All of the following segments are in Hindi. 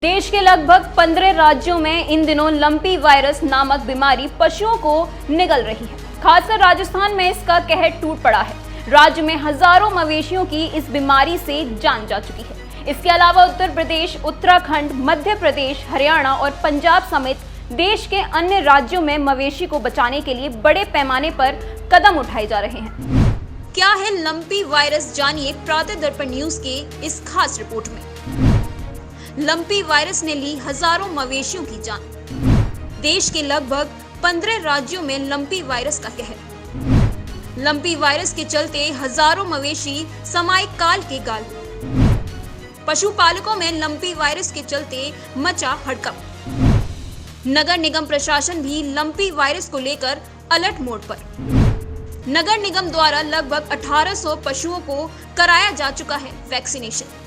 देश के लगभग 15 राज्यों में इन दिनों लंपी वायरस नामक बीमारी पशुओं को निगल रही है। खासकर राजस्थान में इसका कहर टूट पड़ा है। राज्य में हजारों मवेशियों की इस बीमारी से जान जा चुकी है। इसके अलावा उत्तर प्रदेश, उत्तराखंड, मध्य प्रदेश, हरियाणा और पंजाब समेत देश के अन्य राज्यों में मवेशी को बचाने के लिए बड़े पैमाने पर कदम उठाए जा रहे हैं। क्या है लंपी वायरस, जानिए प्रातः दर्पण न्यूज के इस खास रिपोर्ट में। लंपी वायरस ने ली हजारों मवेशियों की जान। देश के लगभग 15 राज्यों में लंपी वायरस का कहर। लंपी वायरस के चलते हजारों मवेशी सामयिक काल के गाल। पशुपालकों में लंपी वायरस के चलते मचा हड़कंप। नगर निगम प्रशासन भी लंपी वायरस को लेकर अलर्ट मोड पर। नगर निगम द्वारा लगभग 1800 पशुओं को कराया जा चुका है वैक्सीनेशन।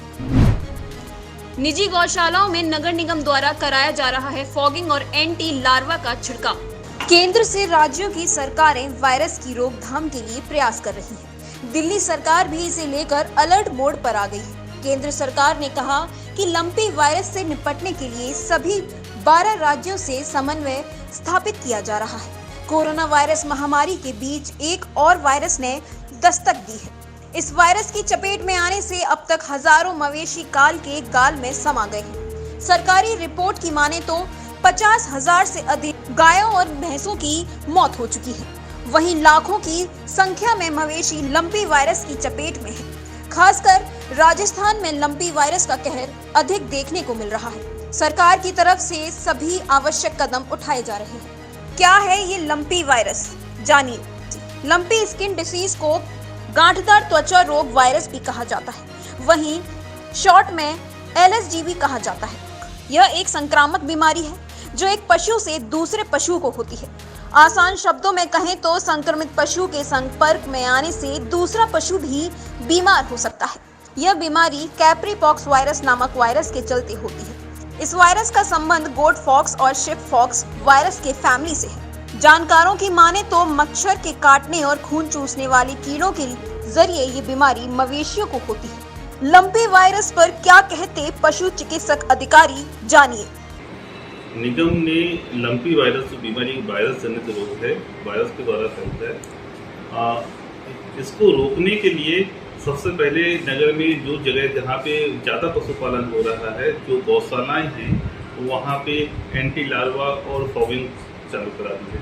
निजी गौशालाओं में नगर निगम द्वारा कराया जा रहा है फॉगिंग और एंटी लार्वा का छिड़काव। केंद्र से राज्यों की सरकारें वायरस की रोकथाम के लिए प्रयास कर रही हैं। दिल्ली सरकार भी इसे लेकर अलर्ट मोड पर आ गई है। केंद्र सरकार ने कहा कि लंपी वायरस से निपटने के लिए सभी 12 राज्यों से समन्वय स्थापित किया जा रहा है। कोरोना वायरस महामारी के बीच एक और वायरस ने दस्तक दी है। इस वायरस की चपेट में आने से अब तक हजारों मवेशी काल के गाल में समा गए हैं। सरकारी रिपोर्ट की माने तो 50,000 से अधिक गायों और भैंसों की मौत हो चुकी है। वहीं लाखों की संख्या में मवेशी लंपी वायरस की चपेट में है। खासकर राजस्थान में लंपी वायरस का कहर अधिक देखने को मिल रहा है। सरकार की तरफ से सभी आवश्यक कदम उठाए जा रहे हैं। क्या है ये लंपी वायरस, जानिए। लंपी स्किन डिसीज को गांठदार त्वचा रोग वायरस भी कहा जाता है। वहीं शॉर्ट में LSD भी कहा जाता है। यह एक संक्रामक बीमारी है जो एक पशु से दूसरे पशु को होती है। आसान शब्दों में कहें तो संक्रमित पशु के संपर्क में आने से दूसरा पशु भी बीमार हो सकता है। यह बीमारी कैप्री पॉक्स वायरस नामक वायरस के चलते होती है। इस वायरस का संबंध गोट फॉक्स और शिप फॉक्स वायरस के फैमिली से है। जानकारों की माने तो मच्छर के काटने और खून चूसने वाले कीड़ों के जरिए ये बीमारी मवेशियों को होती है। लंपी वायरस पर क्या कहते पशु चिकित्सक अधिकारी, जानिए। निगम ने लंपी वायरस जो बीमारी वायरस जनित रोग है, वायरस के द्वारा फैलता है, इसको रोकने के लिए सबसे पहले नगर में जो जगह जहाँ पे ज़्यादा पशुपालन हो रहा है, जो गौशालाएं हैं, वहाँ पे एंटी लार्वा और फॉगिंग चालू करा दी है,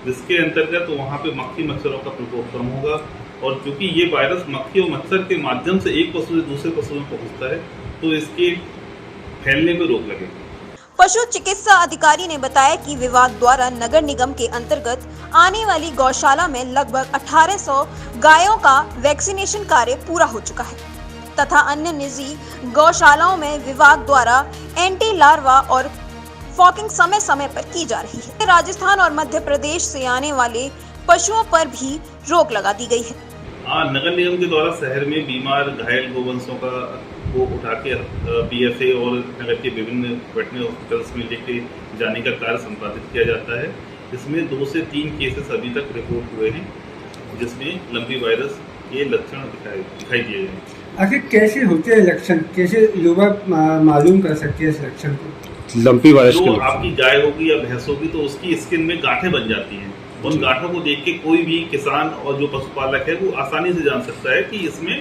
जिसके अंतर्गत वहाँ पे मक्खी मच्छरों का प्रकोप कम होगा। और क्योंकि ये वायरस मक्खी और मच्छर के माध्यम से एक पशु से दूसरे पशु में पहुँचता है, तो इसके फैलने पर रोक लगेगी। पशु चिकित्सा अधिकारी ने बताया कि विभाग द्वारा नगर निगम के अंतर्गत आने वाली गौशाला में लगभग 1800 गायों का वैक्सीनेशन कार्य पूरा हो चुका है तथा अन्य निजी गौशालाओं में विभाग द्वारा एंटी लार्वा और फॉगिंग समय समय पर की जा रही है। राजस्थान और मध्य प्रदेश से आने वाले पशुओं पर भी रोक लगा दी गई है। नगर निगम के द्वारा शहर में बीमार घायल गोवंशों को उठा के PFA और नगर के विभिन्न वेटरनरी हॉस्पिटल्स में लेके जाने का कार्य संपादित किया जाता है। इसमें 2 से 3 केसेस अभी तक रिपोर्ट हुए हैं, जिसमें लंपी वायरस के लक्षण दिखाई दिए हैं। आखिर कैसे होते हैं लक्षण, कैसे युवा मालूम कर सकते हैं इस लक्षण को? लंपी वायरस जो आपकी गाय होगी या भैंस होगी तो उसकी स्किन में गांठें बन जाती हैं। उन गांठों को देख के कोई भी किसान और जो पशुपालक है वो आसानी से जान सकता है कि इसमें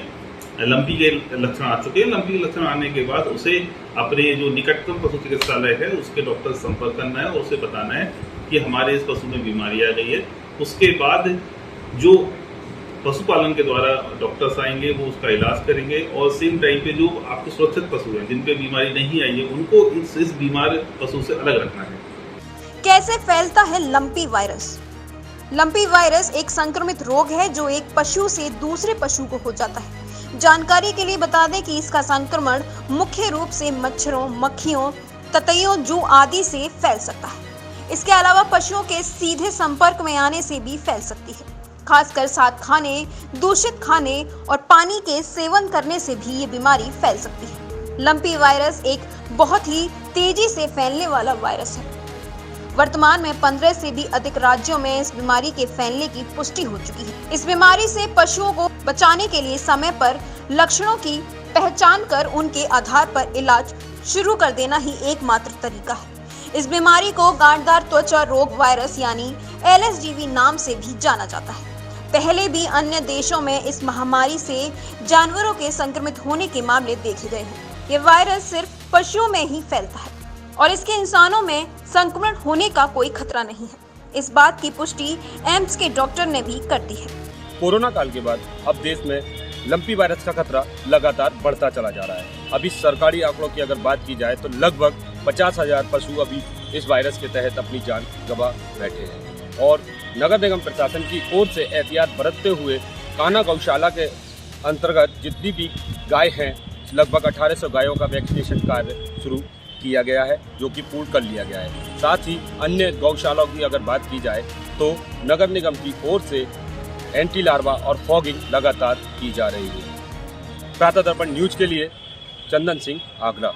लंपी के लक्षण आ चुके हैं। लंपी के लक्षण आने के बाद उसे अपने जो निकटतम पशु चिकित्सालय है उसके डॉक्टर से संपर्क करना है और उसे बताना है कि हमारे इस पशु में बीमारी आ गई है। उसके बाद जो पशुपालन के द्वारा डॉक्टर्स आएंगे वो उसका इलाज करेंगे और सेम टाइम पे जो आपके सुरक्षित पशु हैं जिन पे बीमारी नहीं आई है उनको इस बीमार पशु से अलग रखना है। कैसे फैलता है लंपी वायरस? लंपी वायरस एक संक्रमित रोग है जो एक पशु से दूसरे पशु को हो जाता है। जानकारी के लिए बता दें कि इसका संक्रमण मुख्य रूप से मच्छरों, मक्खियों, ततैयों, जू आदि से फैल सकता है। इसके अलावा पशुओं के सीधे संपर्क में आने से भी फैल सकती है। खासकर साथ खाने, दूषित खाने और पानी के सेवन करने से भी ये बीमारी फैल सकती है। लंपी वायरस एक बहुत ही तेजी से फैलने वाला वायरस है। वर्तमान में 15 से भी अधिक राज्यों में इस बीमारी के फैलने की पुष्टि हो चुकी है। इस बीमारी से पशुओं को बचाने के लिए समय पर लक्षणों की पहचान कर उनके आधार पर इलाज शुरू कर देना ही एकमात्र तरीका है। इस बीमारी को गांठदार त्वचा रोग वायरस यानी LSDV नाम से भी जाना जाता है। पहले भी अन्य देशों में इस महामारी से जानवरों के संक्रमित होने के मामले देखे गए हैं। ये वायरस सिर्फ पशुओं में ही फैलता है और इसके इंसानों में संक्रमण होने का कोई खतरा नहीं है। इस बात की पुष्टि एम्स के डॉक्टर ने भी कर दी है। कोरोना काल के बाद अब देश में लंपी वायरस का खतरा लगातार बढ़ता चला जा रहा है। अभी सरकारी आंकड़ों की अगर बात की जाए तो लगभग 50,000 पशु अभी इस वायरस के तहत अपनी जान गंवा बैठे हैं और नगर निगम प्रशासन की ओर से एहतियात बरतते हुए कान्हा गौशाला के अंतर्गत जितनी भी गाय हैं लगभग 1800 गायों का वैक्सीनेशन कार्य शुरू किया गया है, जो कि पूर्ण कर लिया गया है। साथ ही अन्य गौशालाओं की अगर बात की जाए तो नगर निगम की ओर से एंटी लार्वा और फॉगिंग लगातार की जा रही है। प्रातः दर्पण न्यूज के लिए चंदन सिंह, आगरा।